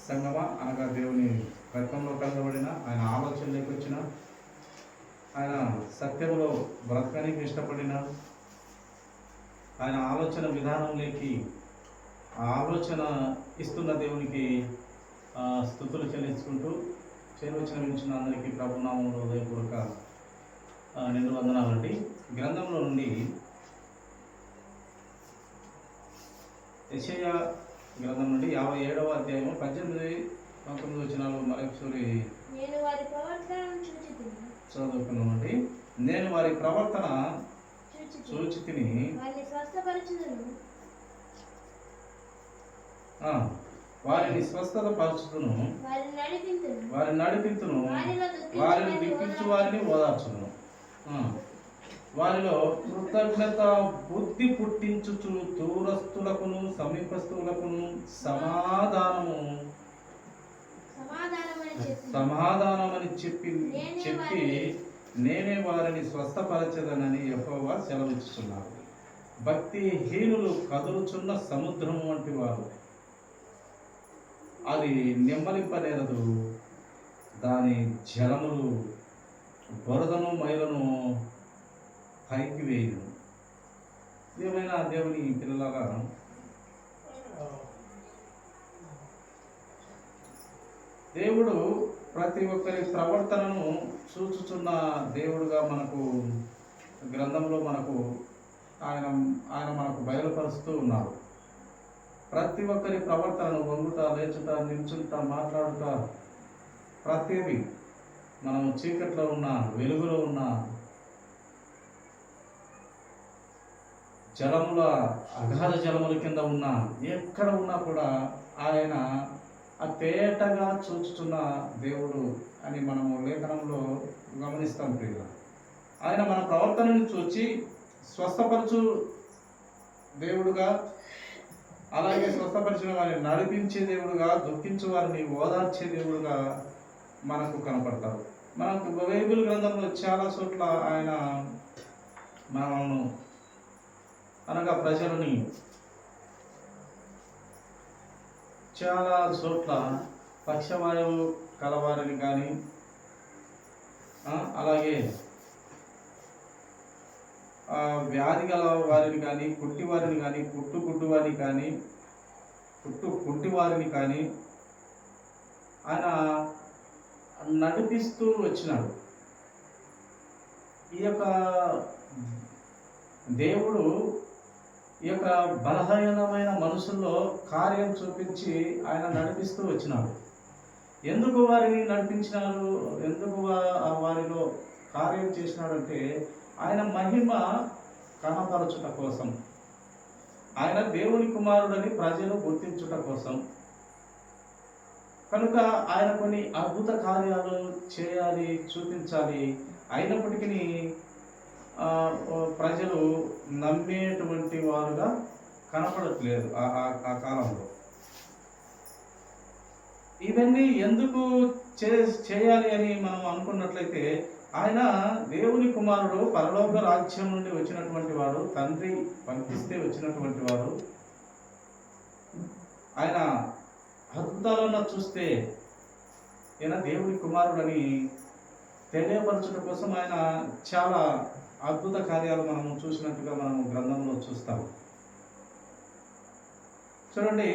సంగమ అనగా దేవుని రక్తంలో కలగబడిన ఆయన ఆలోచనలోకి వచ్చిన ఆయన సత్యంలో బ్రతకడానికి ఇష్టపడిన ఆయన ఆలోచన విధానంలోకి ఆ ఆలోచన ఇస్తున్న దేవునికి స్తుతులు చెల్లించుకుంటూ చేరువచ్చిన అందరికీ ప్రభునామంలో హృదయపూర్వక నిండు వందనాలండి. గ్రంథంలో నుండి యెషయా గ్రంథం నుండి 57వ అధ్యాయం 18-19 వచనాలు మరొకసారి చదువుకున్నామండి. నేను వారి ప్రవర్తన చూచితిని, వారిని స్వస్థత పరచుతును, వారిని నడిపించును, వారిని దిక్కించు వారిని ఓదార్చును, వారిలో కృతజ్ఞత బుద్ధి పుట్టించుచు దూరస్తులకును సమీపస్తులకును సమాధానమని చెప్పి నేనే వారిని స్వస్థపరచదనని యెహోవా సెలవిస్తున్నాడు. భక్తిహీనులు కదులుచున్న సముద్రం వంటి వారు, అది నెమ్మలింపనేరదు, దాని జలములు బురదను మైలను పైకి వేయను. ఏమైనా దేవుని పిల్లలారా, దేవుడు ప్రతి ఒక్కరి ప్రవర్తనను చూచుచున్న దేవుడుగా మనకు గ్రంథంలో ఆయన మనకు బయలుపరుస్తూ ఉన్నారు. ప్రతి ఒక్కరి ప్రవర్తనను వంగుట, లేచుట, నిల్చుంట, మాట్లాడుట, ప్రతిదీ మనం చీకట్లో ఉన్న, వెలుగులో ఉన్న, అగాధ జలముల కింద ఉన్న, ఎక్కడ ఉన్నా కూడా ఆయన తేటగా చూచుతున్న దేవుడు అని మనము లేఖనంలో గమనిస్తాం. ప్రియుల, ఆయన మన ప్రవర్తనను చూచి స్వస్థపరచు దేవుడుగా, అలాగే స్వస్థపరిచిన వారిని నడిపించే దేవుడుగా, దుఃఖించే వారిని ఓదార్చే దేవుడుగా మనకు కనపడతారు. మనకు బైబిల్ గ్రంథంలో చాలా చోట్ల ఆయన మనల్ని అనగా ప్రజలని చాలా చోట్ల పక్షవాయువు కలవారిని కానీ, అలాగే వ్యాధి గల వారిని కానీ, కుట్టివారిని కానీ, కుట్టివారిని కానీ, కుట్టివారిని కానీ ఆయన నడిపిస్తూ వచ్చినాడు. ఈ యొక్క దేవుడు ఈ యొక్క బలహీనమైన మనుషుల్లో కార్యం చూపించి ఆయన నడిపిస్తూ వచ్చినాడు. ఎందుకు వారిని నడిపించినాడు, ఎందుకు వారిలో కార్యం చేసినాడంటే ఆయన మహిమ కనపరచుట కోసం, ఆయన దేవుని కుమారుడని ప్రజలు గుర్తించుట కోసం. కనుక ఆయన కొన్ని అద్భుత కార్యాలు చేయాలి, చూపించాలి. అయినప్పటికీ ప్రజలు నమ్మేటువంటి వారుగా కనపడట్లేదు ఆ కాలంలో. ఇవన్నీ ఎందుకు చేయాలి అని మనం అనుకున్నట్లయితే, ఆయన దేవుని కుమారుడు, పరలోక రాజ్యం నుండి వచ్చినటువంటి వాడు, తండ్రి పంపిస్తే వచ్చినటువంటి వాడు. ఆయన అద్భుతాలను చూస్తే ఈయన దేవుని కుమారుడని తెలియపరచడం కోసం ఆయన చాలా అద్భుత కార్యాలు మనము చూసినట్టుగా మనము గ్రంథంలో చూస్తాము. చూడండి,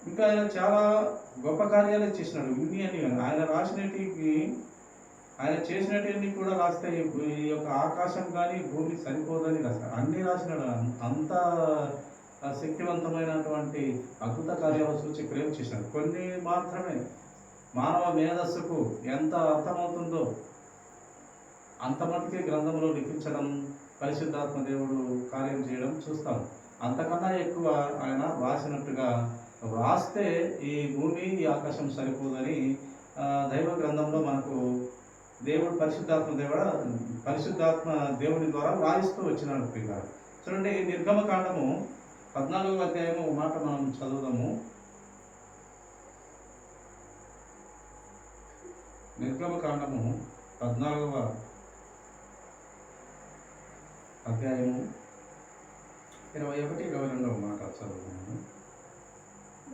ఇంకా ఆయన చాలా గొప్ప కార్యాలే చేసినాడు. ఇన్ని అని ఆయన రాసినటివి, ఆయన చేసినటివన్నీ కూడా రాస్తే ఈ యొక్క ఆకాశం కానీ భూమి సరిపోదని రాస్తాడు. అన్నీ రాసినాడు. అంత శక్తివంతమైనటువంటి అద్భుత కార్యాలు చూసి ప్రేమ చేసినాడు. కొన్ని మాత్రమే మానవ మేధస్సుకు ఎంత అర్థమవుతుందో అంత మటుకే గ్రంథంలో లిఖించడం, పరిశుద్ధాత్మ దేవుడు కార్యం చేయడం చూస్తాం. అంతకన్నా ఎక్కువ ఆయన రాసినట్టుగా రాస్తే ఈ భూమి, ఈ ఆకాశం సరిపోదని దైవ గ్రంథంలో మనకు దేవుడు పరిశుద్ధాత్మ దేవుని ద్వారా రాయిస్తూ వచ్చినాడు. పిల్లలు చూడండి, నిర్గమకాండము 14వ అధ్యాయము మాట మనం చదువుదాము. నిర్గమకాండము 14వ అధ్యాయము 21-22వ మాట చదువుతాము.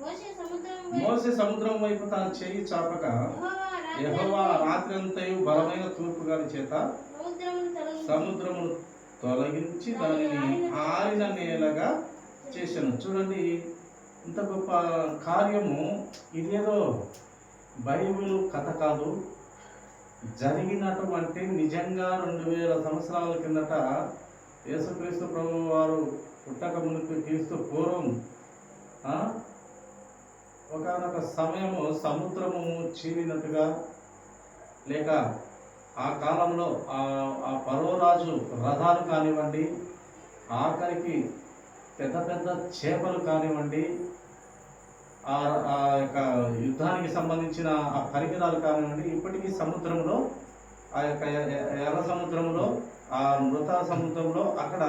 మోసే సముద్రం వైపు తన చెయ్యి చాపక యెహోవా రాత్రంతయు బలమైన తూర్పు గాలి చేత సముద్రమును తొలగించి దానిని ఆరిన నేలగా చేశాను. చూడండి, ఇంత గొప్ప కార్యము. ఇదేదో బైబిల్ కథ కాదు, జరిగినటువంటి నిజంగా 2000 సంవత్సరాల కిందట యేసుక్రీస్తు ప్రభు వారు పుట్టక మునుపు క్రీస్తు పూర్వం ఒకానొక సమయము సముద్రము చీలినట్టుగా, లేక ఆ కాలంలో ఆ పరోరాజు రథాలు కానివ్వండి, ఆఖరికి పెద్ద పెద్ద చేపలు కానివ్వండి, ఆ యొక్క యుద్ధానికి సంబంధించిన ఆ పరికరాలు కానివ్వండి, ఇప్పటికీ సముద్రంలో, ఆ యొక్క ఎర్ర సముద్రంలో, ఆ మృత సముద్రంలో అక్కడ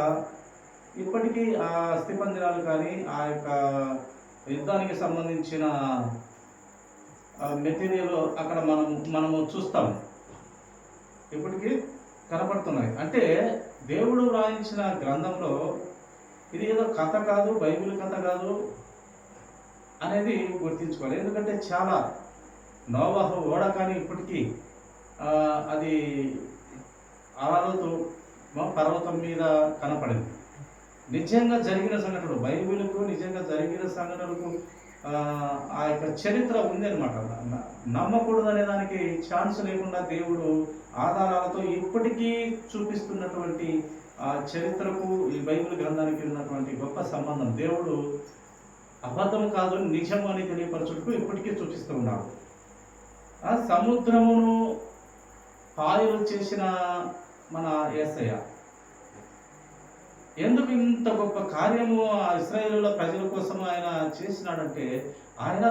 ఇప్పటికీ ఆ అస్థిపంజరాలు కానీ ఆ యొక్క యుద్ధానికి సంబంధించిన మెటీరియల్ అక్కడ మనము చూస్తాం, ఇప్పటికీ కనపడుతున్నాయి. అంటే దేవుడు వ్రాయించిన గ్రంథంలో ఇది ఏదో కథ కాదు, బైబిల్ కథ కాదు అనేది గుర్తించుకోవాలి. ఎందుకంటే చాలా నోవహు ఓడ కానీ ఇప్పటికీ అది ఆలోతు పర్వతం మీద కనపడింది. నిజంగా జరిగిన సంఘటనలు, బైబిల్కు నిజంగా జరిగిన సంఘటనలకు ఆ యొక్క చరిత్ర ఉంది అనమాట. నమ్మకూడదు అనే దానికి ఛాన్స్ లేకుండా దేవుడు ఆధారాలతో ఇప్పటికీ చూపిస్తున్నటువంటి ఆ చరిత్రకు ఈ బైబిల్ గ్రంథానికి ఉన్నటువంటి గొప్ప సంబంధం. దేవుడు అబద్ధం కాదు, నిజము అని తెలియపరచుటకు ఇప్పటికీ చూపిస్తూ ఉన్నాడు. ఆ సముద్రమును పాయలు చేసిన మన యేసయ్య ఎందుకు ఇంత గొప్ప కార్యము ఆ ఇశ్రాయేలుల ప్రజల కోసం ఆయన చేసినాడంటే, ఆయన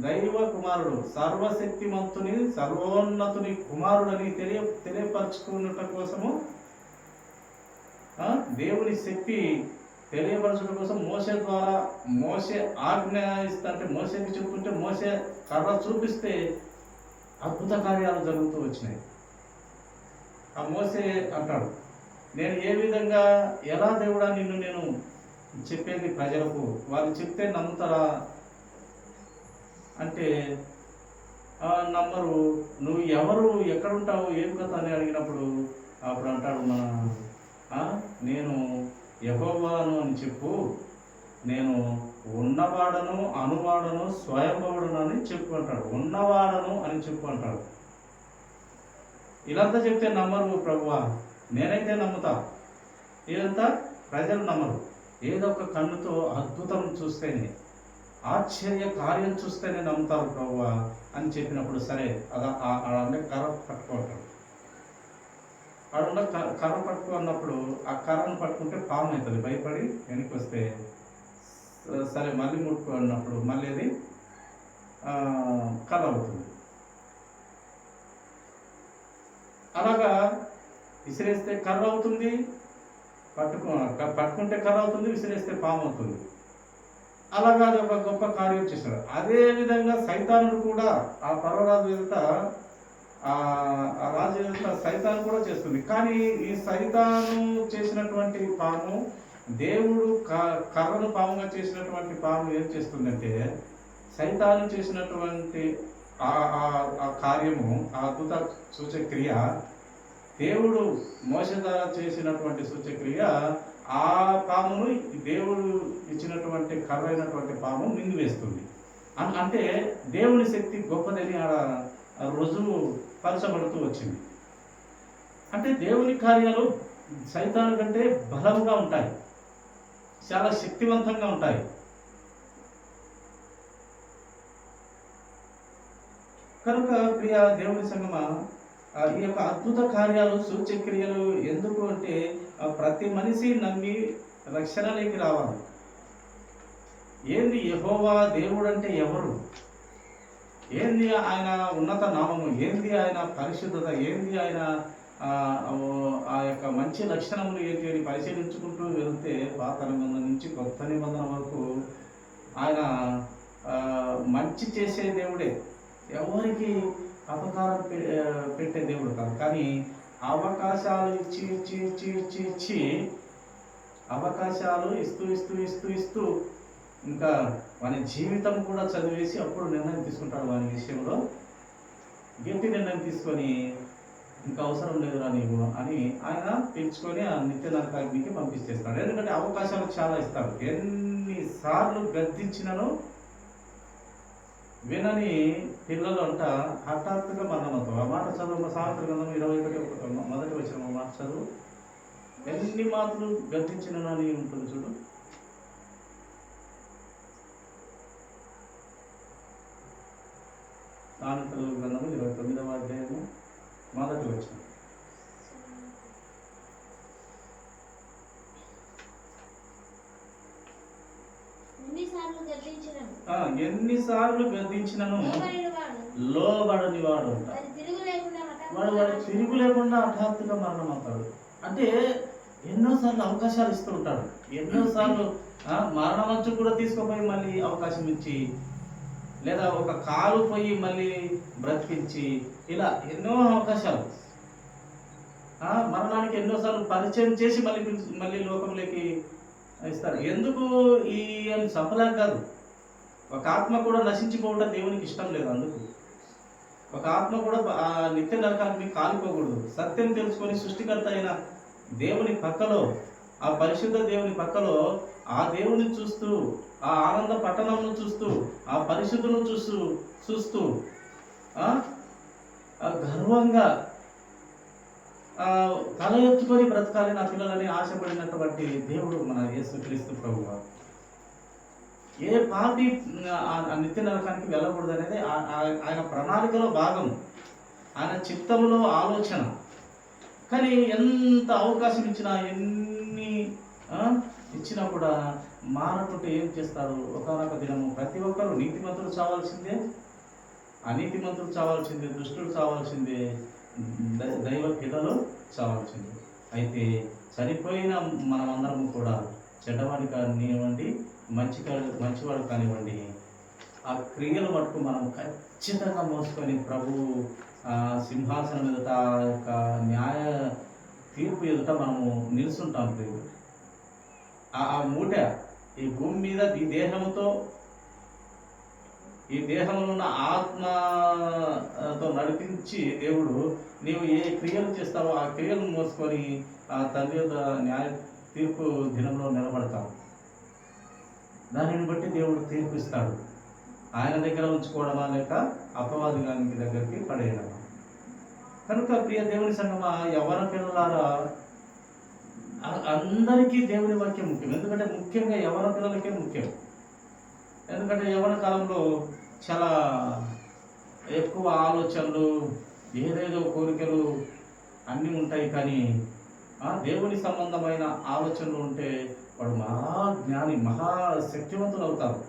దైవ కుమారుడు, సర్వశక్తిమంతుని సర్వోన్నతుని కుమారుడని తెలియపరచుకున్నట కోసము, దేవుని శక్తి తెలియపరచడం కోసం మోసే ద్వారా, మోసే ఆజ్ఞాయిస్తుంటే మోసేకి చెప్తుంటే మోసే కర్ర చూపిస్తే అద్భుత కార్యాలు జరుగుతూ వచ్చినాయి. ఆ మోసే అంటాడు, నేను ఏ విధంగా, ఎలా దేవుడా నిన్ను నేను చెప్పేది ప్రజలకు, వాళ్ళు చెప్తే నమ్ముతారా అంటే నమ్మరు. నువ్వు ఎవరు, ఎక్కడుంటావు, ఏం కథ అని అడిగినప్పుడు అప్పుడు అంటాడు నేను యెహోవాను అని చెప్పు, నేను ఉన్నవాడను అనువాడను స్వయంభవుడను అని చెప్పు అంటాడు. ఉన్నవాడను అని చెప్పు అంటాడు. ఇలాంతా చెప్తే నమ్మరు ప్రభువా, నేనైతే నమ్ముతా. ఇదంతా ప్రజలు నమ్మరు. ఏదో ఒక కన్నుతో అద్భుతం చూస్తేనే, ఆశ్చర్య కార్యం చూస్తేనే నమ్ముతారు ప్రభువా అని చెప్పినప్పుడు సరే అదే కర్ర పట్టుకుంటాడు. ఆడున్న కర్ర పట్టుకున్నప్పుడు ఆ కర్రను పట్టుకుంటే పాము అవుతుంది, భయపడి వెనక్కి వస్తే సరే మళ్ళీ ముట్టుకున్నప్పుడు మళ్ళీ అది కర్ర అవుతుంది. అలాగా విసిరేస్తే కర్ర అవుతుంది, పట్టుకుంటే కర్ర అవుతుంది, విసిరేస్తే పాము అవుతుంది. అలాగా అది ఒక గొప్ప కార్యం చేశాడు. అదేవిధంగా సైతానుడు కూడా, ఆ పర్వరాజు ఎదుట, ఆ రాజు ఎదుట సైతాను కూడా చేస్తుంది. కానీ ఈ సైతాను చేసినటువంటి పాము, దేవుడు కర్రను పాముగా చేసినటువంటి పాము ఏం చేస్తుందంటే, సైతాను చేసినటువంటి ఆ కార్యము, ఆ అద్భుత సూచక్రియ, దేవుడు మోసే ద్వారా చేసినటువంటి సూచక్రియ, ఆ పామును దేవుడు ఇచ్చినటువంటి కర్ర అయినటువంటి పాము మింగివేస్తుంది. అంటే దేవుని శక్తి గొప్పదని ఆడ రుజువు పరచబడుతూ వచ్చింది. అంటే దేవుని కార్యాలు సైతాను కంటే బలంగా ఉంటాయి, చాలా శక్తివంతంగా ఉంటాయి. కనుక ప్రియ దేవుని సంగమా, ఈ యొక్క అద్భుత కార్యాలు సూచక్రియలు ఎందుకు అంటే ప్రతి మనిషి నమ్మి రక్షణలోకి రావాలి. ఏంది యెహోవా దేవుడు అంటే ఎవరు, ఏంది ఆయన ఉన్నత నామము, ఏంది ఆయన పరిశుద్ధత, ఏంది ఆయన ఆ యొక్క మంచి లక్షణములు ఏంటి అని పరిశీలించుకుంటూ వెళ్తే పాత నిబంధన నుంచి కొత్త నిబంధన వరకు ఆయన మంచి చేసే దేవుడే, ఎవరికి అపకారం పెట్టే దేవుడు కాదు. కానీ అవకాశాలు ఇచ్చి అవకాశాలు ఇస్తూ ఇంకా వాని జీవితం కూడా చదివేసి అప్పుడు నిర్ణయం తీసుకుంటాడు. వాని విషయంలో గట్టి నిర్ణయం తీసుకొని ఇంకా అవసరం లేదురా నీవు అని ఆయన పిలుచుకొని ఆ నిత్య నరకాగ్నికి పంపించేస్తాడు. ఎందుకంటే అవకాశాలు చాలా ఇస్తాడు. ఎన్నిసార్లు గద్దించినను వినని పిల్లలు అంట హఠాత్తుగా మరణమవుతాం. ఆ మాట చదువు సామెతల గ్రంథం 21 మొదటి వచ్చిన మాట చదువు. ఎన్ని మాటలు గద్దించినని ఉంటుంది చూడు. సామెతల గ్రంథము 29వ అధ్యాయము మొదటి వచ్చిన. ఎన్నిసార్లు గద్దించినను లోబడని వాడు వాడు తిరుగు లేకుండా హఠాత్తుగా మరణం అవుతాడు. అంటే ఎన్నోసార్లు అవకాశాలు ఇస్తూ ఉంటాడు. ఎన్నోసార్లు మరణం వచ్చి కూడా తీసుకుపోయి మళ్ళీ అవకాశం ఇచ్చి, లేదా ఒక కాలు పోయి మళ్ళీ బ్రతికించి, ఇలా ఎన్నో అవకాశాలు మరణానికి ఎన్నోసార్లు పరిచయం చేసి మళ్ళీ లోకంలోకి ఇస్తారు. ఎందుకు ఈ అని చెప్పలేక కాదు. ఒక ఆత్మ కూడా నశించిపోవడం దేవునికి ఇష్టం లేదు. అందుకు ఒక ఆత్మ కూడా నిత్య నరకానికి కాలిపోకూడదు. సత్యం తెలుసుకొని సృష్టికర్త అయిన దేవుని పక్కలో, ఆ పరిశుద్ధ దేవుని పక్కలో ఆ దేవుని చూస్తూ, ఆ ఆనంద పట్టణంను చూస్తూ, ఆ పరిశుద్ధును చూస్తూ గర్వంగా తల ఎత్తుకొని బ్రతకాలి నా పిల్లలని ఆశపడినటువంటి దేవుడు మన యేసుక్రీస్తు ప్రభువు. ఏ పాపి నిత్య నరకానికి వెళ్ళకూడదు అనేది ఆయన ప్రణాళికలో భాగం, ఆయన చిత్తములో ఆలోచన. కానీ ఎంత అవకాశం ఇచ్చినా, ఎన్ని ఇచ్చినా కూడా మానవుడు ఏం చేస్తారు? ఒకనొక దినము ప్రతి ఒక్కరు నీతిమంతులు చావాల్సిందే, అనీతిమంతులు చావాల్సిందే, దుష్టులు చావాల్సిందే, దైవ పిల్లలు చావాల్సిందే. అయితే చనిపోయిన మనమందరము కూడా చెడ్డవాడి కానివ్వండి, మంచివాడు కానివ్వండి, ఆ క్రియలు మటుకు మనం ఖచ్చితంగా మోసుకొని ప్రభు సింహాసనం ఎదుట, ఆ యొక్క న్యాయ తీర్పు ఎదుట మనము నిలుస్తుంటాం. ఆ మూట ఈ భూమి మీద ఈ దేహంలో ఉన్న ఆత్మతో నడిపించి దేవుడు నీవు ఏ క్రియలు చేస్తావో ఆ క్రియలను మోసుకొని ఆ తండ్రి యొక్క న్యాయ తీర్పు దినంలో నిలబడతావు. దానిని బట్టి దేవుడు తీర్పిస్తాడు. ఆయన దగ్గర ఉంచుకోవడమా లేక అపవాది గానికి దగ్గరికి పడేయడమా. కనుక ప్రియ దేవుని సంగమా, యవ్వన పిల్లలారా, అందరికీ దేవుని వాక్యం ముఖ్యం. ఎందుకంటే ముఖ్యంగా యవ్వన పిల్లలకే ముఖ్యం. ఎందుకంటే యవ్వన కాలంలో చాలా ఎక్కువ ఆలోచనలు, ఏదేదో కోరికలు అన్నీ ఉంటాయి. కానీ దేవుని సంబంధమైన ఆలోచనలు ఉంటే వాడు మహాజ్ఞాని, మహాశక్తివంతులు అవుతారు.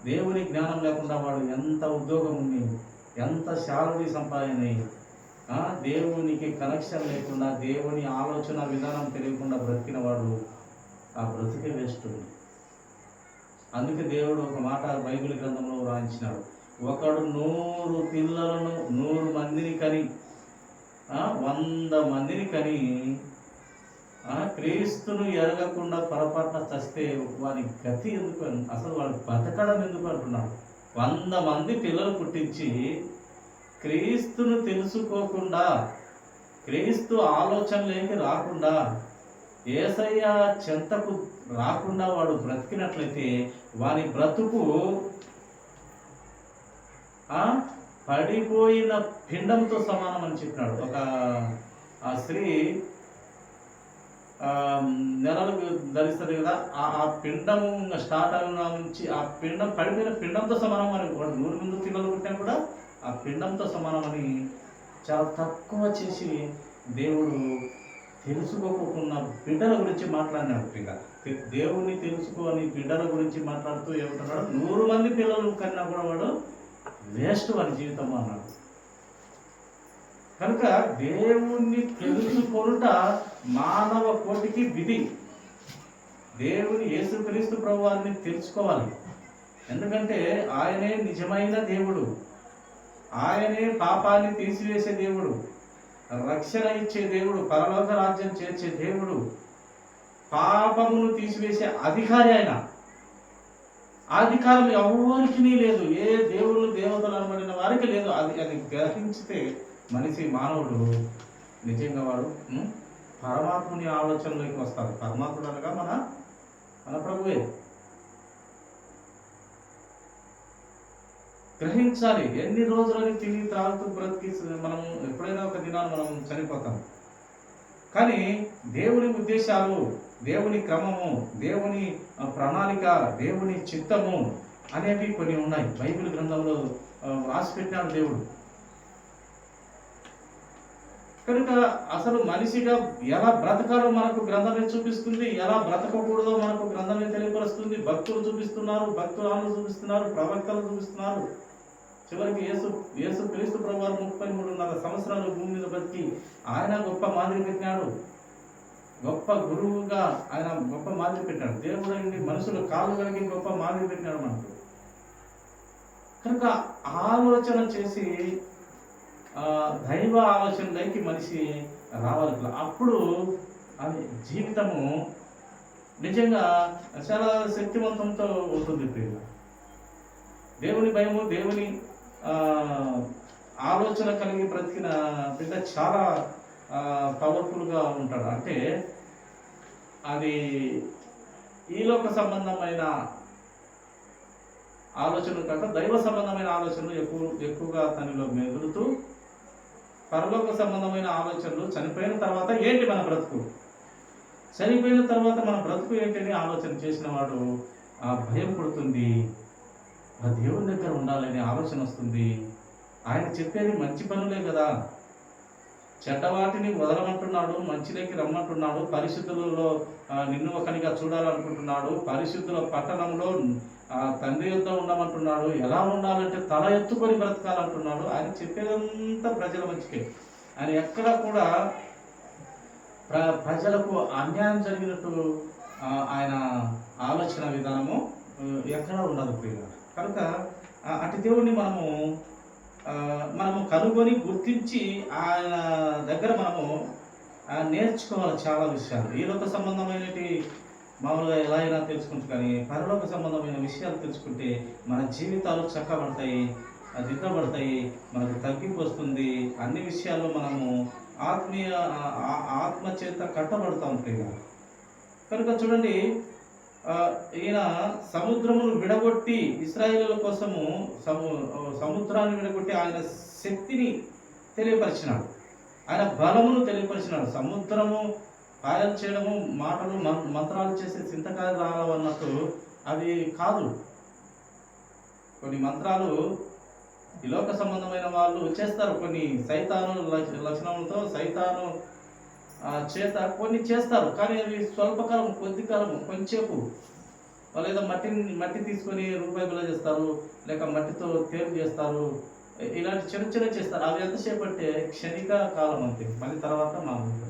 దేవుని జ్ఞానం లేకుండా వాడు ఎంత ఉద్యోగం ఉంది, ఎంత శాలరీ సంపాదన, దేవునికి కనెక్షన్ లేకుండా, దేవుని ఆలోచన విధానం తెలియకుండా బ్రతికిన వాడు ఆ బ్రతికే వేస్ట్. అందుకే దేవుడు ఒక మాట బైబిల్ గ్రంథంలో రాయించినాడు. ఒకడు 100 పిల్లలను 100 మందిని కని 100 మందిని కని క్రీస్తును ఎరగకుండా పొరపాటున చస్తే వారి గతి ఎందుకు, అసలు వాడు బతకడం ఎందుకు అంటున్నాడు. 100 మంది పిల్లలు పుట్టించి క్రీస్తును తెలుసుకోకుండా, క్రీస్తు ఆలోచనలోకి రాకుండా, యేసయ్య చెంతకు రాకుండా వాడు బ్రతికినట్లయితే వాని బ్రతుకు పడిపోయిన పిండంతో సమానం అని చెప్పినాడు. ఒక స్త్రీ నెలలు ధరిస్తుంది కదా, ఆ పిండము స్టార్ట్ అయిన నుంచి ఆ పిండం పడిపోయిన పిండంతో సమానం అని, వాడు 100 మంది పిల్లలు పుట్టినా కూడా ఆ పిండంతో సమానం అని చాలా తక్కువ చేసి దేవుడు తెలుసుకోకుండా బిడ్డల గురించి మాట్లాడినాడు. ఇంకా దేవుణ్ణి తెలుసుకోని బిడ్డల గురించి మాట్లాడుతూ ఏమంటున్నాడు, 100 మంది పిల్లలు కన్నా కూడా వాడు వేస్ట్ వాడి జీవితం అన్నాడు. కనుక దేవుణ్ణి తెలుసుకొనుట మానవ కోటికి విధి. దేవుని యేసుక్రీస్తు ప్రభువారిని తెలుసుకోవాలి. ఎందుకంటే ఆయనే నిజమైన దేవుడు, ఆయనే పాపాన్ని తీసివేసే దేవుడు, రక్షణ ఇచ్చే దేవుడు, పరలోక రాజ్యం చేర్చే దేవుడు, పాపమును తీసివేసే అధికారి ఆయన. ఆ అధికారం ఎవరికి లేదు. ఏ దేవుళ్ళు దేవతలు అనబడిన వారికి లేదు. అది గ్రహించితే మనిషి మానవుడు నిజంగా వాడు పరమాత్ముని ఆలోచనలోకి వస్తాడు. పరమాత్ముడు అనగా మన మన ప్రభువే. గ్రహించాలి. ఎన్ని రోజులని తిని త్రాగుతూ బ్రతికి మనం ఎప్పుడైనా ఒక దినాన్ని మనం చనిపోతాం. కానీ దేవుని ఉద్దేశాలు, దేవుని క్రమము, దేవుని ప్రణాళిక, దేవుని చిత్తము అనేవి కొన్ని ఉన్నాయి. బైబిల్ గ్రంథంలో రాసి పెట్టినాడు దేవుడు. కనుక అసలు మనిషిగా ఎలా బ్రతకాలో మనకు గ్రంథమే చూపిస్తుంది, ఎలా బ్రతకకూడదో మనకు గ్రంథమే తెలియపరుస్తుంది. భక్తులు చూపిస్తున్నారు, భక్తురాలు చూపిస్తున్నారు, ప్రవక్తలు చూపిస్తున్నారు. చివరికి యేసు క్రీస్తు ప్రభువారు 33.5 సంవత్సరాలు భూమి మీద బతికి ఆయన గొప్ప మాదిరి పెట్టినాడు. గొప్ప గురువుగా ఆయన గొప్ప మాదిరి పెట్టాడు. దేవుడు అండి మనుషులు కాళ్ళు కలిగి గొప్ప మాదిరి పెట్టినాడు మనకు. కనుక ఆలోచన చేసి దైవ ఆలోచనలోకి మనిషి రావాలి. అప్పుడు అది జీవితము నిజంగా చాలా శక్తివంతంతో ఉంటుంది. దేవుని భయము, దేవుని ఆలోచన కలిగి బ్రతికిన బిడ్డ చాలా పవర్ఫుల్గా ఉంటాడు. అంటే అది ఈలోక సంబంధమైన ఆలోచనలు కాక దైవ సంబంధమైన ఆలోచనలు ఎక్కువగా తనలో మెదులుతూ, పరలోక సంబంధమైన ఆలోచనలు చనిపోయిన తర్వాత ఏంటి మన బ్రతుకు, చనిపోయిన తర్వాత మన బ్రతుకు ఏంటని ఆలోచన చేసిన వాడు భయం పుడుతుంది. ఆ దేవుని దగ్గర ఉండాలనే ఆలోచన వస్తుంది. ఆయన చెప్పేది మంచి పనులే కదా, చెడ్డవాటిని వదలమంటున్నాడు, మంచిలోకి రమ్మంటున్నాడు, పరిశుద్ధులలో నిన్ను ఒకనిగా చూడాలనుకుంటున్నాడు, పరిశుద్ధుల పట్టణంలో తండ్రి యొద్ద ఉండమంటున్నాడు. ఎలా ఉండాలంటే తల ఎత్తుకొని బ్రతకాలంటున్నాడు. ఆయన చెప్పేదంతా ప్రజల మంచికే. ఆయన ఎక్కడ కూడా ప్రజలకు అన్యాయం జరిగినట్టు ఆయన ఆలోచన విధానము ఎక్కడ ఉండదు ప్రియుల. కనుక అటు దేవుడిని మనము కనుగొని గుర్తించి ఆయన దగ్గర మనము నేర్చుకోవాలి చాలా విషయాలు. ఈలోక సంబంధమైనటి మామూలుగా ఎలా అయినా తెలుసుకుంటు, కానీ పరలోక సంబంధమైన విషయాలు తెలుసుకుంటే మన జీవితాలు చక్కబడతాయి, దిద్దబడతాయి, మనకు తగ్గింపు వస్తుంది. అన్ని విషయాల్లో మనము ఆత్మ చేత కట్టబడతా ఉంటాయి. కనుక చూడండి, ఈయన సముద్రమును విడగొట్టి ఇశ్రాయేలుల కోసము సముద్రాన్ని విడగొట్టి ఆయన శక్తిని తెలియపరిచినాడు, ఆయన బలమును తెలియపరిచినాడు. సముద్రము పాయలు చేయడము, మాటలు మంత్రాలు చేసే చింతకాయలు రావన్నట్టు అది కాదు. కొన్ని మంత్రాలు ఈ లోక సంబంధమైన వాళ్ళు చేస్తారు, కొన్ని సైతాను లక్షణములతో సైతాను చేత కొన్ని చేస్తారు. కానీ అవి స్వల్పకాలం, కొద్ది కాలం, కొంచెంసేపు. వాళ్ళు ఏదో మట్టి తీసుకొని రూపాయి బిళ్ళ చేస్తారు, లేక మట్టితో తేరు చేస్తారు, ఇలాంటి చిన్న చేస్తారు. అవి ఎంతసేపు అంటే క్షణిక కాలం అంతే, మళ్ళీ తర్వాత మామూలు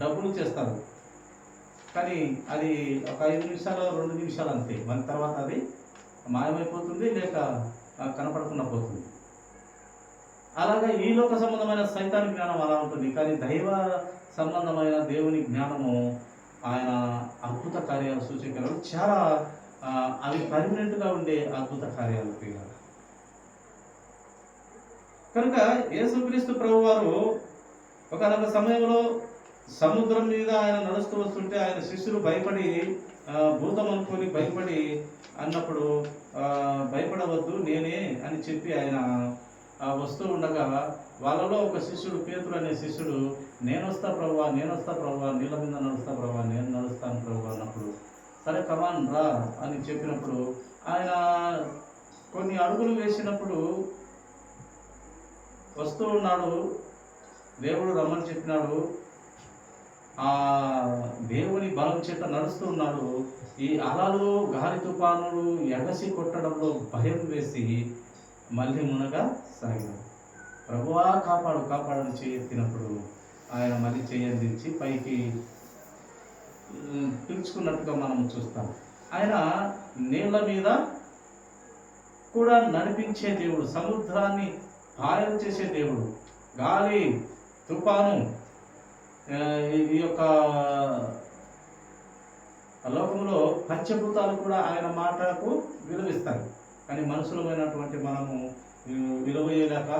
డబ్బులు చేస్తారు. కానీ అది ఒక 5 నిమిషాలు 2 నిమిషాలు అంతే, మళ్ళీ తర్వాత అది మాయమైపోతుంది, లేక కనపడకుండా పోతుంది. అలాగే ఈ లోక సంబంధమైన సైతాన్ జ్ఞానం అలా ఉంటుంది. కానీ దైవ సంబంధమైన దేవుని జ్ఞానము, ఆయన అద్భుత కార్యాలు, సూచనలు చాలా అవి పర్మనెంట్గా ఉండే అద్భుత కార్యాలు. కనుక యేసుక్రీస్తు ప్రభువారు ఒకనొక సమయంలో సముద్రం మీద ఆయన నడుస్తూ వస్తుంటే ఆయన శిష్యులు భయపడి, భూతం అనుకొని భయపడి అన్నప్పుడు భయపడవద్దు నేనే అని చెప్పి ఆయన వస్తూ ఉండగా వాళ్ళలో ఒక శిష్యుడు, పేతురు అనే శిష్యుడు, నేను వస్తా ప్రభువా, నీళ్ళ మీద నడుస్తా ప్రభువా, నేను నడుస్తాను ప్రభువా అన్నప్పుడు, సరే కమాన్ రా అని చెప్పినప్పుడు ఆయన కొన్ని అడుగులు వేసినప్పుడు వస్తూ ఉన్నాడు. దేవుడు రమ్మని చెప్పినాడు. ఆ దేవుని బలం చేత నడుస్తూ ఉన్నాడు. ఈ అలలు, గాలి తుఫానులు ఎగసి కొట్టడంలో భయం వేసి మళ్ళీ మునగా సాగినాడు. ప్రభువా కాపాడని చేయెత్తినప్పుడు ఆయన మళ్ళీ చేయందించి పైకి పిలుచుకున్నట్టుగా మనం చూస్తాం. ఆయన నీళ్ళ మీద కూడా నడిపించే దేవుడు, సముద్రాన్ని పాయలు చేసే దేవుడు, గాలి తుఫాను ఈ యొక్క ఆ లోకంలో పంచభూతాలు కూడా ఆయన మాటకు విలువిస్తాయి, కానీ మనుషులమైనటువంటి మనము విలువలేక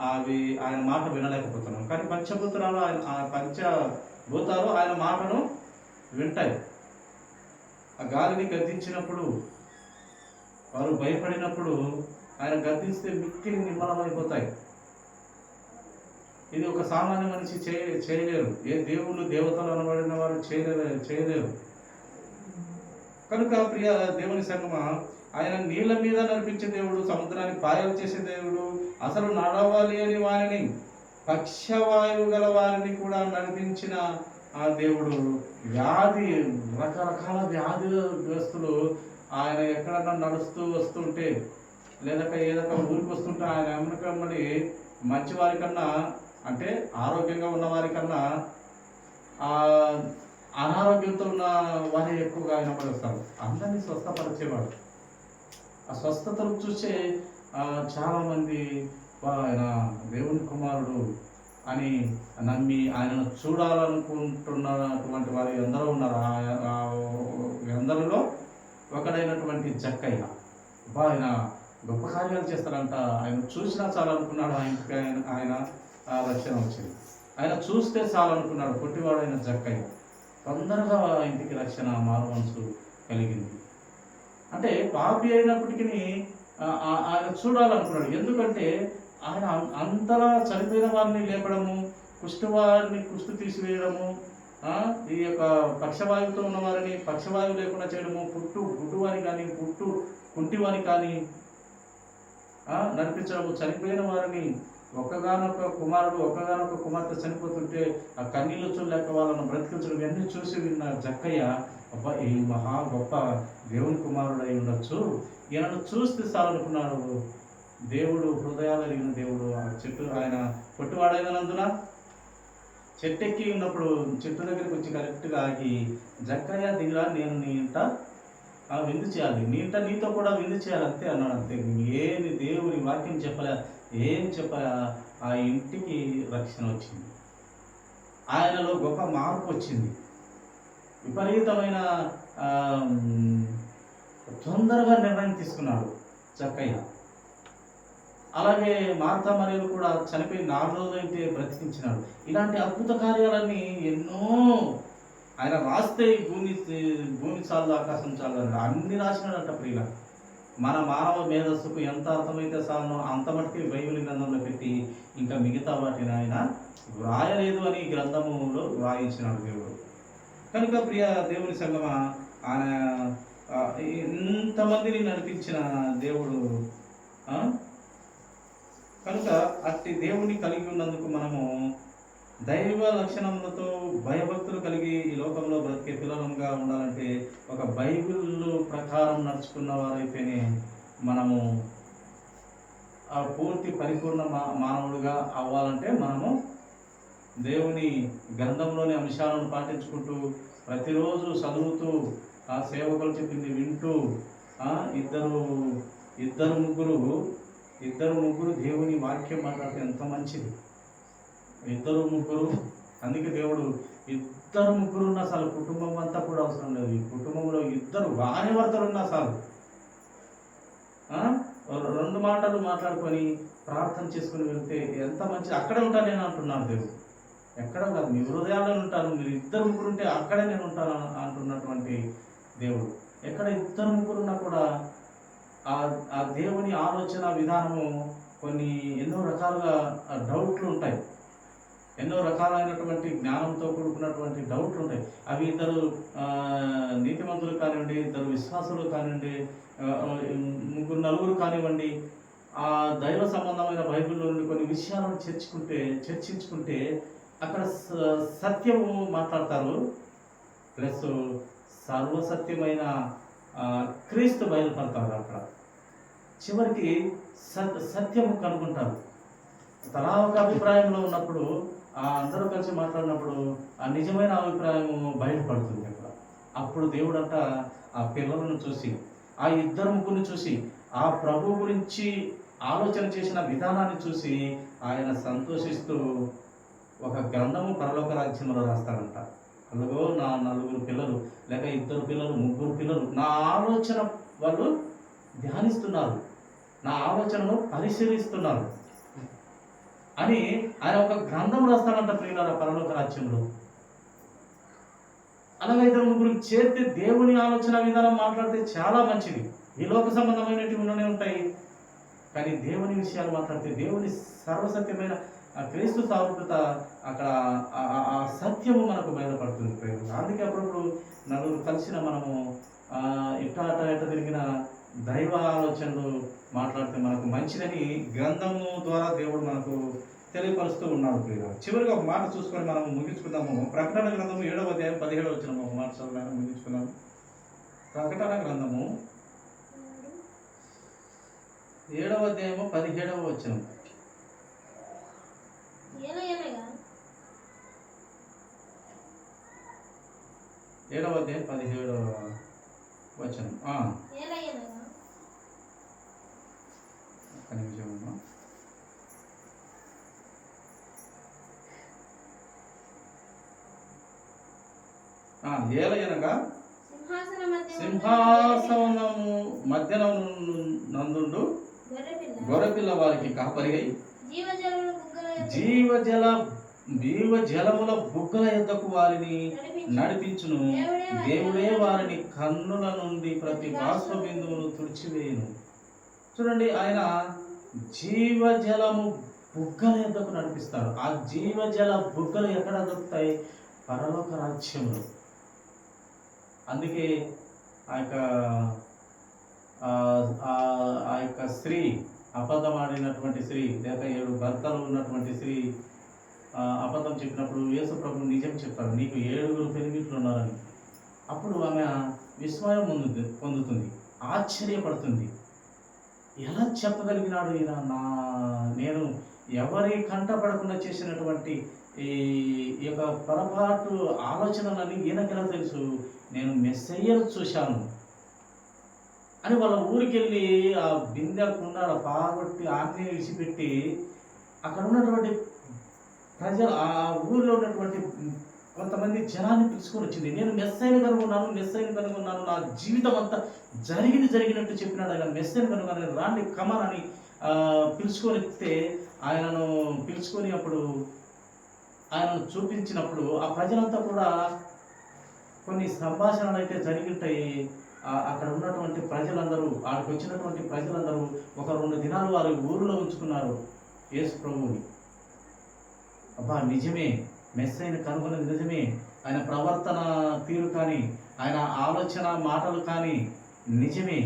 అవి ఆయన మాట వినలేకపోతున్నాం. కానీ పంచభూతాలు ఆ పంచభూతాలు ఆయన మాటను వింటాయి. ఆ గాలిని గద్దించినప్పుడు, వారు భయపడినప్పుడు ఆయన గద్దిస్తే మిక్కిలి నిమ్మలమైపోతాయి. ఇది ఒక సామాన్య మనిషి చేయలేరు. ఏ దేవుళ్ళు దేవతలు అనబడిన వారు చేయలేరు. కనుక ప్రియ దేవుని సంగమా, ఆయన నీళ్ళ మీద నడిపించే దేవుడు, సముద్రాన్ని పాయలు చేసే దేవుడు, అసలు నడవాలి అని వారిని, పక్షవాయువు గల వారిని కూడా నడిపించిన ఆ దేవుడు. రకరకాల వ్యాధిగ్రస్తులు ఆయన ఎక్కడన్నా నడుస్తూ వస్తుంటే, లేదా ఏదైనా ఊరికి వస్తుంటే ఆయన వెనకమ్మడి మంచి వారి కన్నా, అంటే ఆరోగ్యంగా ఉన్న వారికన్నా అనారోగ్యంతో ఉన్న వారే ఎక్కువగా ఆయన పడుస్తారు. అందరినీ స్వస్థపరిచేవాడు. ఆ స్వస్థతను చూసే చాలామంది ఆయన దేవుని కుమారుడు అని నమ్మి ఆయనను చూడాలనుకుంటున్నటువంటి వారు ఎందరో ఉన్నారు. ఎందరిలో ఒకడైనటువంటి జక్కయ్య, ఆయన గొప్ప కార్యాలు చేస్తారంట. ఆయన చూసినా చాలనుకున్నాడు. ఆయన రక్షణ వచ్చింది. ఆయన చూస్తే చాలనుకున్నాడు. పొట్టివాడైన జక్కయ్య తొందరగా ఇంటికి రక్షణ, మారు మనసు కలిగింది. అంటే పాపి అయినప్పటికీ ఆయన చూడాలనుకున్నాడు. ఎందుకంటే ఆయన అంతలా చనిపోయిన వారిని లేపడము, కుష్ఠవారిని కుష్టు తీసివేయడము, ఈ యొక్క పక్షవాయువుతో ఉన్న వారిని పక్షవాయువు లేకుండా చేయడము, గుడ్డువాని కానీ కుంటివాని కానీ నడిపించడము, చనిపోయిన వారిని ఒక్కగానొక్క కుమార్తె చనిపోతుంటే ఆ కన్నీళ్ళు చూడలేక వాళ్ళను బ్రతికించడం, ఇవన్నీ చూసి విన్న జక్కయ్య, అబ్బా ఈ మహా గొప్ప దేవుని కుమారుడు అయి ఉండొచ్చు, ఈయనను చూస్తే చాలనుకున్నాడు. దేవుడు హృదయాలు ఎరిగిన దేవుడు. ఆ చెట్టు ఆయన పొట్టివాడైనందున చెట్టెక్కి ఉన్నప్పుడు చెట్టు దగ్గరికి వచ్చి కరెక్ట్గా ఆగి, జక్కయ్య దిగిరా, నేను నీ ఇంట విందు చేయాలి, నీ ఇంట నీతో కూడా విందు చేయాలి అంతే అన్నాడు. అంతే, ఏమి దేవుని వాక్యం చెప్పలే, ఏం చెప్పలే. ఆ ఇంటికి రక్షణ వచ్చింది. ఆయనలో గొప్ప మార్పు వచ్చింది. విపరీతమైన తొందరగా నిర్ణయం తీసుకున్నాడు జక్కయ్య. అలాగే మార్తా మరియలు కూడా చనిపోయి 4 రోజులైతే బ్రతికించినాడు. ఇలాంటి అద్భుత కార్యాలన్నీ ఎన్నో ఆయన రాస్తే భూమి చాలు, ఆకాశం చాలు అన్నాడు. అన్ని రాసినాడంట. ప్రియుల, మన మానవ మేధస్సుకు ఎంత అర్థమైతే చాలనో అంత మటుకి బైబిల్ గ్రంథంలో పెట్టి ఇంకా మిగతా వాటిని ఆయన వ్రాయలేదు అని గ్రంథములో వ్రాయించినాడు దేవుడు. కనుక ప్రియ దేవుని సంగమా, ఆయన ఇంతమందిని నడిపించిన దేవుడు. కనుక అట్టి దేవుని కలిగి ఉన్నందుకు మనము దైవ లక్షణములతో భయభక్తులు కలిగి ఈ లోకంలో బ్రతికే పిల్లలంగా ఉండాలంటే, ఒక బైబిల్ ప్రకారం నడుచుకున్న వారైతేనే మనము ఆ పూర్తి పరిపూర్ణ మానవుడిగా అవ్వాలంటే మనము దేవుని గ్రంథంలోని అంశాలను పాటించుకుంటూ, ప్రతిరోజు చదువుతూ, ఆ సేవకులు చెప్పింది వింటూ, ఇద్దరు ముగ్గురు దేవుని వాక్యం మాట్లాడితే ఎంత మంచిది. 2 3, అందుకే దేవుడు 2 3 ఉన్నా చాలు, కుటుంబం అంతా కూడా అవసరం లేదు. ఈ కుటుంబంలో 2 భార్యాభర్తలు ఉన్నా చాలు, 2 మాటలు మాట్లాడుకొని ప్రార్థన చేసుకుని వెళ్తే ఎంత మంచిది. అక్కడే ఉంటాను నేను అంటున్నాను దేవుడు. ఎక్కడ కాదు, మీ హృదయాల్లో ఉంటాను. మీరు 2 3 ఉంటే అక్కడే నేను ఉంటాను అంటున్నటువంటి దేవుడు. ఎక్కడ 2 3 ఉన్నా కూడా ఆ దేవుని ఆలోచన విధానము ఎన్నో రకాలుగా డౌట్లు ఉంటాయి. ఎన్నో రకాలైనటువంటి జ్ఞానంతో కూడుకున్నటువంటి డౌట్లు ఉంటాయి. అవి 2 నీతిమంతులు కానివ్వండి, 2 విశ్వాసులు కానివ్వండి, 3 4 కానివ్వండి, ఆ దైవ సంబంధమైన బైబిల్లో నుండి కొన్ని విషయాలను చర్చించుకుంటే అక్కడ సత్యము మాట్లాడతారు, ప్లస్ సర్వసత్యమైన క్రీస్తు బయలుపడతారు. అక్కడ చివరికి సత్యము కనుగొంటారు. తలా ఒక అభిప్రాయంలో ఉన్నప్పుడు అందరూ కలిసి మాట్లాడినప్పుడు ఆ నిజమైన అభిప్రాయము బయటపడుతుంది. అప్పుడు దేవుడంట ఆ పిల్లలను చూసి, ఆ 2 ముగ్గురిని చూసి, ఆ ప్రభు గురించి ఆలోచన చేసిన విధానాన్ని చూసి ఆయన సంతోషిస్తూ ఒక గ్రంథము పరలోక రాజ్యంలో రాస్తాడంట. అలాగో నా 4 పిల్లలు, లేక 2 పిల్లలు, 3 పిల్లలు, నా ఆలోచన వాళ్ళు ధ్యానిస్తున్నారు, నా ఆలోచనను పరిశీలిస్తున్నారు అని ఆయన ఒక గ్రంథం రాస్తాడంట ప్రియులారా పరలోక రాజ్యంలో. అలాగే 2 చేరితే దేవుని ఆలోచన విధానం మాట్లాడితే చాలా మంచిది. ఈ లోక సంబంధమైనవి ఉండనే ఉంటాయి, కానీ దేవుని విషయాలు మాట్లాడితే దేవుని సర్వసత్యమైన క్రీస్తు సారూప్యత అక్కడ ఆ సత్యము మనకు బయలుపడుతుంది ప్రేమ. అందుకే అప్పుడప్పుడు 4 కలిసిన మనము ఎట్ట తిరిగిన దైవ ఆలోచనలు మాట్లాడితే మనకు మంచిదని గ్రంథము ద్వారా దేవుడు మనకు తెలియపరుస్తూ ఉన్నాడు ప్రియ. చివరిగా ఒక మాట చూసుకొని మనం ముగించుకుందాము. ప్రకటన గ్రంథము 7వ అధ్యాయం 17వ వచనం ఒక మాట చదువు ముగించుకుందాము. ప్రకటన గ్రంథము 7వ అధ్యాయము 17వ వచనం. 7వ అధ్యాయం 17వ వచనం. ఒక్క నిమిషం అమ్మా. ఏలయనగా సింహాసనము మధ్యనందు గొర్రెపిల్ల వారికి కాపరిగై జీవజలముల బుగ్గల యొద్దకు వారిని నడిపించును. దేవుడే వారిని కన్నుల నుండి ప్రతి బాష్ప బిందువును తుడిచివేయును. చూడండి, ఆయన జీవజలము బుగ్గల యొద్దకు నడిపిస్తాడు. ఆ జీవజల బుగ్గలు ఎక్కడ దొరుకుతాయి? పరలోక రాజ్యంలో. అందుకే ఆ యొక్క స్త్రీ, అబద్ధమాడినటువంటి స్త్రీ, లేక 7 భర్తలు ఉన్నటువంటి స్త్రీ అబద్ధం చెప్పినప్పుడు యేసు ప్రభు నిజం చెప్తాడు, నీకు 7 పెనిమిట్లు ఉన్నారని. అప్పుడు ఆమె విస్మయం పొందుతుంది, ఆశ్చర్యపడుతుంది. ఎలా చెప్పగలిగినాడు ఈయన? నేను ఎవరి కంటపడకుండా చేసినటువంటి ఈ యొక్క పొరపాటు ఆలోచనలని ఈయనకెలా తెలుసు? నేను మెస్సయ్యను చూశాను అని వాళ్ళ ఊరికి వెళ్ళి ఆ బిందె కుండ పాగొట్టి ఆజ్ఞ విడిచిపెట్టి అక్కడ ఉన్నటువంటి ప్రజలు, ఆ ఊరిలో ఉన్నటువంటి కొంతమంది జనాన్ని పిలుచుకొని వచ్చింది. నేను మెస్సయ్యను కనుగొన్నాను, నా జీవితం అంతా జరిగినట్టు చెప్పినాడు ఆయన. మెస్సయ్యను కనుగొన్నాను, రాండి కమాన్ అని పిలుచుకొని వస్తే ఆయనను పిలుచుకొని అప్పుడు ఆయనను చూపించినప్పుడు ఆ ప్రజలంతా కూడా కొన్ని సంభాషణలు అయితే జరిగిఉంటాయి. అక్కడ ఉన్నటువంటి ప్రజలందరూ, ఆడికి వచ్చినటువంటి ప్రజలందరూ ఒక 2 దినాలు వారి ఊరిలో ఉంచుకున్నారు యేసు ప్రభువుని. అబ్బా నిజమే, మెస్సయ్యను కనుగొన్నది నిజమే, ఆయన ప్రవర్తన తీరు కానీ, ఆయన ఆలోచన మాటలు కానీ నిజమే,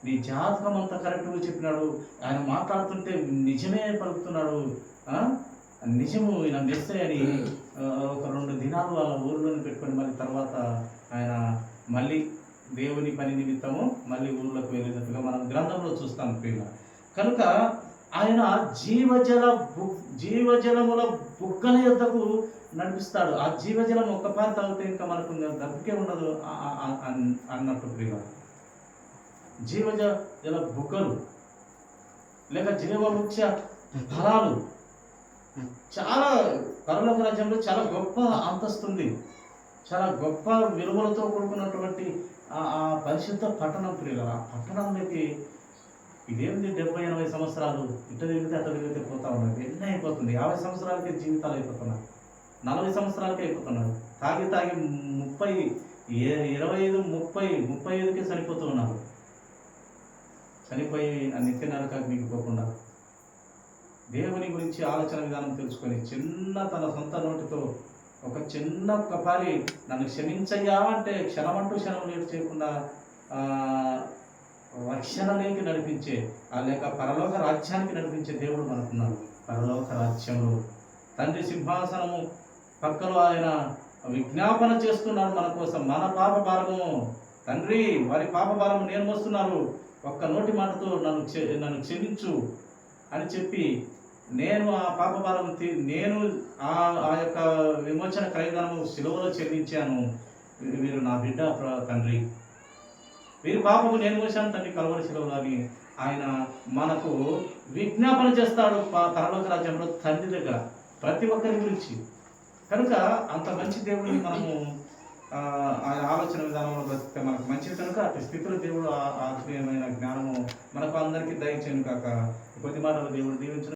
నీ జాతకం అంతా కరెక్ట్గా చెప్పినాడు, ఆయన మాట్లాడుతుంటే నిజమే పలుకుతున్నాడు, నిజము ఈయన మెస్సయ్య అని ఒక 2 దినాలు వాళ్ళ ఊరిలోనే పెట్టుకొని మళ్ళీ తర్వాత ఆయన మళ్ళీ దేవుని పని నిమిత్తము మళ్ళీ ఊర్లోకి వెళ్ళినట్టుగా మనం గ్రంథంలో చూస్తాం ప్రియుల. కనుక ఆయన జీవజలముల బుగ్గల యొద్దకు నడిపిస్తాడు. ఆ జీవజలం ఒక్కపారి తాగితే ఇంకా మనకు దబ్బుకే ఉండదు అన్నట్టు ప్రియుల. జీవజల బుగ్గలు లేక జీవవృక్ష ఫలాలు చాలా పరలోక రాజ్యంలో చాలా గొప్ప అంతస్తుంది, చాలా గొప్ప విలువలతో కూడుకున్నటువంటి ఆ పరిశుద్ధ పట్టణం ప్రియుల. ఆ పట్టణంలోకి ఇదేంది 70-80 సంవత్సరాలు ఇట్ట తిరిగితే పోతా ఉన్నది. ఎన్ని అయిపోతుంది? 50 సంవత్సరాలకే జీవితాలు అయిపోతున్నాయి, 40 సంవత్సరాలకే అయిపోతున్నారు. తాగి 30, 25, 35కే చనిపోతూ ఉన్నారు. చనిపోయి ఆ నిత్య నరకానికి మిగిలిపోకుండా దేవుని గురించి ఆలోచన విధానం తెలుసుకొని తన సొంత నోటితో ఒక ఒక్కపారి నన్ను క్షమించయ్యా అంటే క్షణమంటూ క్షణం లేటు చేయకుండా రక్షణలోకి నడిపించే లేక పరలోక రాజ్యానికి నడిపించే దేవుడు మనకున్నాడు. పరలోక రాజ్యంలో తండ్రి సింహాసనము పక్కలో ఆయన విజ్ఞాపన చేస్తున్నాడు మన కోసం. మన పాప భారము తండ్రి, వారి పాప భారము నేను మోస్తున్నారు, ఒక్క నోటి మాటతో నన్ను క్షమించు అని చెప్పి నేను ఆ పాప భారం నేను ఆ యొక్క విమోచన క్రయధనము శిలువలో చెల్లించాను, వీరు నా బిడ్డ తండ్రి, వీరి పాపము నేను మోసాను తండ్రి కలవరి శిలువలో అని ఆయన మనకు విజ్ఞాపన చేస్తాడు పరలోక రాజ్యంలో తండ్రి దగ్గర ప్రతి ఒక్కరి గురించి. కనుక అంత మంచి దేవుడిని మనము ఆయన ఆలోచన విధానంలో బ్రతికితే మనకు మంచిది కనుక అటు స్థితిలో దేవుడు ఆత్మీయమైన జ్ఞానము మనకు అందరికీ దయచేయను కాక కొద్ది మాటలు దేవుడు దీవించు.